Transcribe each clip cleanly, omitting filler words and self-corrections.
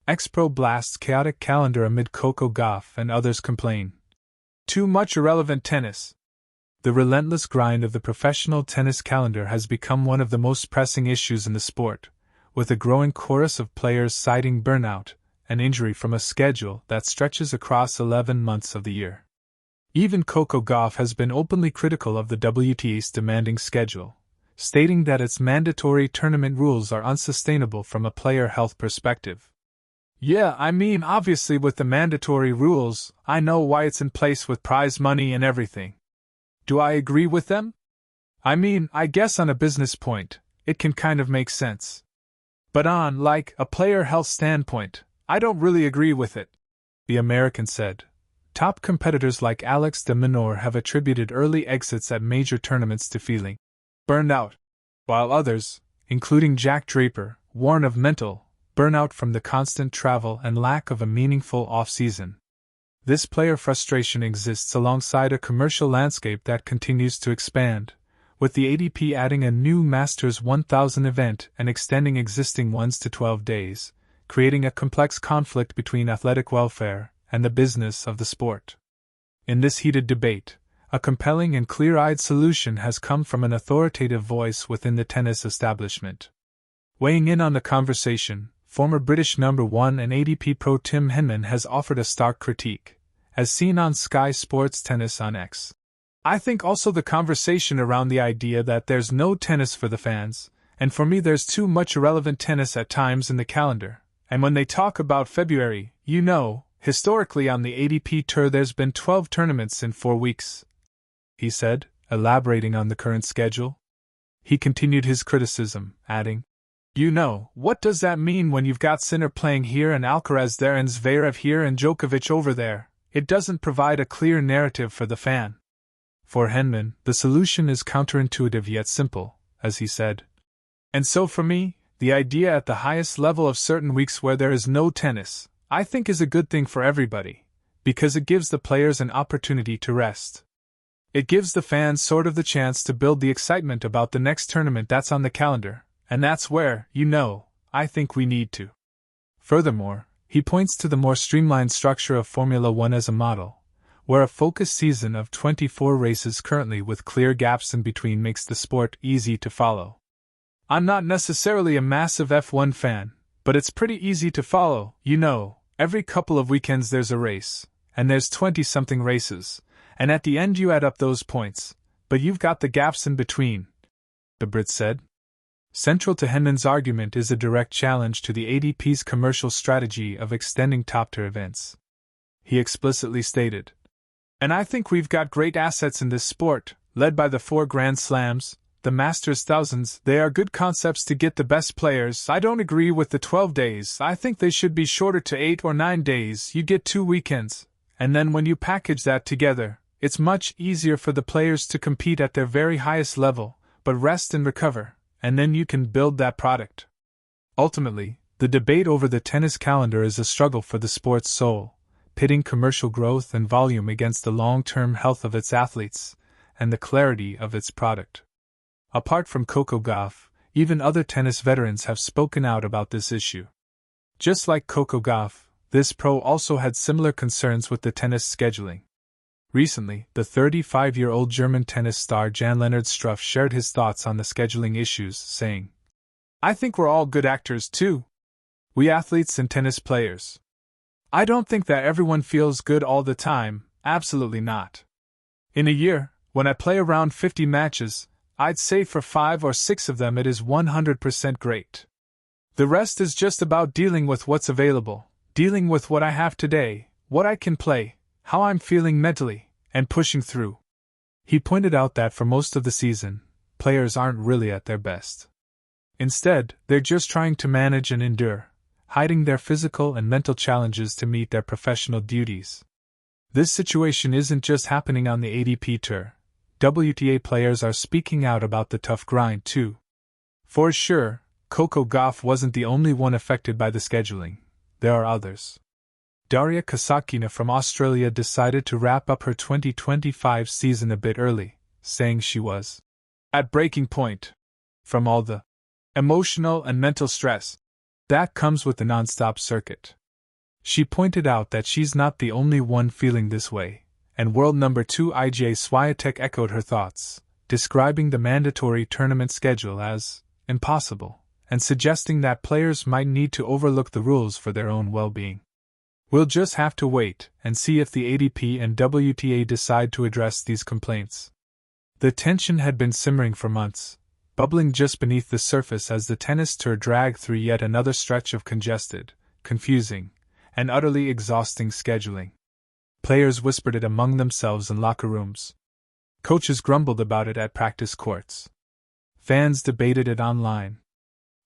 Ex-pro blasts chaotic calendar amid Coco Gauff and others complain. Too much irrelevant tennis. The relentless grind of the professional tennis calendar has become one of the most pressing issues in the sport, with a growing chorus of players citing burnout and injury from a schedule that stretches across 11 months of the year. Even Coco Gauff has been openly critical of the WTA's demanding schedule, stating that its mandatory tournament rules are unsustainable from a player health perspective. Yeah, I mean, obviously with the mandatory rules, I know why it's in place with prize money and everything. Do I agree with them? I mean, I guess on a business point, it can kind of make sense. But on, like, a player health standpoint, I don't really agree with it, the American said. Top competitors like Alex de Minaur have attributed early exits at major tournaments to feeling burned out, while others, including Jack Draper, warn of mental burnout from the constant travel and lack of a meaningful off-season. This player frustration exists alongside a commercial landscape that continues to expand, with the ADP adding a new Masters 1000 event and extending existing ones to 12 days, creating a complex conflict between athletic welfare and the business of the sport. In this heated debate, a compelling and clear-eyed solution has come from an authoritative voice within the tennis establishment. Weighing in on the conversation, former British number 1 and ADP pro Tim Henman has offered a stark critique, as seen on Sky Sports Tennis on X. I think also the conversation around the idea that there's no tennis for the fans, and for me there's too much irrelevant tennis at times in the calendar, and when they talk about February, you know, historically on the ADP Tour there's been 12 tournaments in 4 weeks, he said, elaborating on the current schedule. He continued his criticism, adding, "You know, what does that mean when you've got Sinner playing here and Alcaraz there and Zverev here and Djokovic over there? It doesn't provide a clear narrative for the fan." For Henman, the solution is counterintuitive yet simple, as he said. And so for me, the idea at the highest level of certain weeks where there is no tennis, I think is a good thing for everybody, because it gives the players an opportunity to rest. It gives the fans sort of the chance to build the excitement about the next tournament that's on the calendar, and that's where, you know, I think we need to. Furthermore, he points to the more streamlined structure of Formula One as a model, where a focused season of 24 races currently with clear gaps in between makes the sport easy to follow. I'm not necessarily a massive F1 fan, but it's pretty easy to follow, you know, every couple of weekends there's a race, and there's 20-something races, and at the end you add up those points, but you've got the gaps in between, the Brit said. Central to Henman's argument is a direct challenge to the ADP's commercial strategy of extending top-tier events. He explicitly stated, "And I think we've got great assets in this sport, led by the 4 Grand Slams, the Masters thousands. They are good concepts to get the best players. I don't agree with the 12 days, I think they should be shorter to 8 or 9 days, you get 2 weekends, and then when you package that together, it's much easier for the players to compete at their very highest level, but rest and recover, and then you can build that product." Ultimately, the debate over the tennis calendar is a struggle for the sport's soul, pitting commercial growth and volume against the long-term health of its athletes and the clarity of its product. Apart from Coco Gauff, even other tennis veterans have spoken out about this issue. Just like Coco Gauff, this pro also had similar concerns with the tennis scheduling. Recently, the 35-year-old German tennis star Jan-Lennard Struff shared his thoughts on the scheduling issues, saying, "I think we're all good actors too. We athletes and tennis players. I don't think that everyone feels good all the time, absolutely not. In a year, when I play around 50 matches, I'd say for 5 or 6 of them it is 100% great. The rest is just about dealing with what's available, dealing with what I have today, what I can play, how I'm feeling mentally, and pushing through." He pointed out that for most of the season, players aren't really at their best. Instead, they're just trying to manage and endure, hiding their physical and mental challenges to meet their professional duties. This situation isn't just happening on the ADP Tour. WTA players are speaking out about the tough grind too. For sure, Coco Gauff wasn't the only one affected by the scheduling. There are others. Daria Kasatkina from Australia decided to wrap up her 2025 season a bit early, saying she was at breaking point from all the emotional and mental stress. That comes with the non-stop circuit. She pointed out that she's not the only one feeling this way, and world number 2 IJ Swiatek echoed her thoughts, describing the mandatory tournament schedule as impossible, and suggesting that players might need to overlook the rules for their own well-being. We'll just have to wait and see if the ADP and WTA decide to address these complaints. The tension had been simmering for months, bubbling just beneath the surface as the tennis tour dragged through yet another stretch of congested, confusing, and utterly exhausting scheduling. Players whispered it among themselves in locker rooms. Coaches grumbled about it at practice courts. Fans debated it online.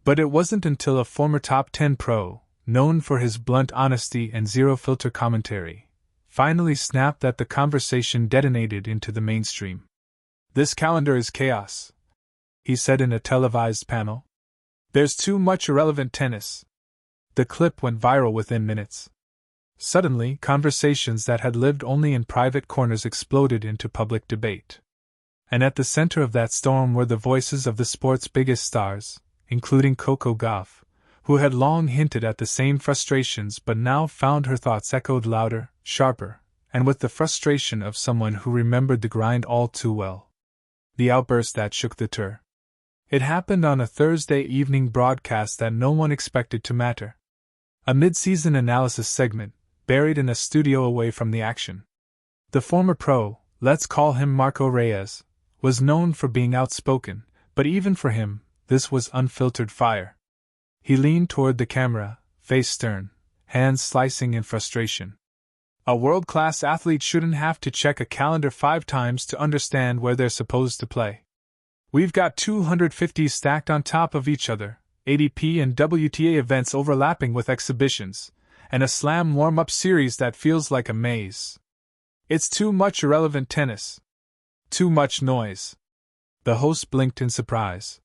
But it wasn't until a former top 10 pro, known for his blunt honesty and zero-filter commentary, finally snapped that the conversation detonated into the mainstream. "This calendar is chaos," he said in a televised panel. "There's too much irrelevant tennis." The clip went viral within minutes. Suddenly, conversations that had lived only in private corners exploded into public debate. And at the center of that storm were the voices of the sport's biggest stars, including Coco Gauff, who had long hinted at the same frustrations but now found her thoughts echoed louder, sharper, and with the frustration of someone who remembered the grind all too well. The outburst that shook the tour. It happened on a Thursday evening broadcast that no one expected to matter. A mid-season analysis segment, buried in a studio away from the action. The former pro, let's call him Marco Reyes, was known for being outspoken, but even for him, this was unfiltered fire. He leaned toward the camera, face stern, hands slicing in frustration. A world-class athlete shouldn't have to check a calendar 5 times to understand where they're supposed to play. We've got 250 stacked on top of each other, ADP and WTA events overlapping with exhibitions, and a slam warm-up series that feels like a maze. It's too much irrelevant tennis. Too much noise. The host blinked in surprise.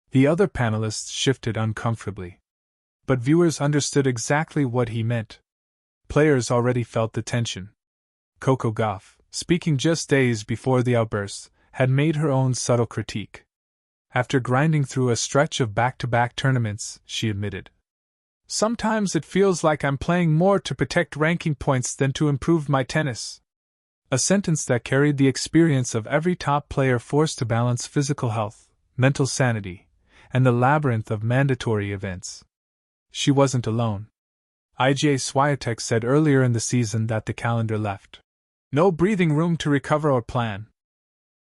The other panelists shifted uncomfortably. But viewers understood exactly what he meant. Players already felt the tension. Coco Gauff, speaking just days before the outburst, had made her own subtle critique. After grinding through a stretch of back-to-back tournaments, she admitted, "Sometimes it feels like I'm playing more to protect ranking points than to improve my tennis." A sentence that carried the experience of every top player forced to balance physical health, mental sanity, and the labyrinth of mandatory events. She wasn't alone. IJ Swiatek said earlier in the season that the calendar left no breathing room to recover or plan,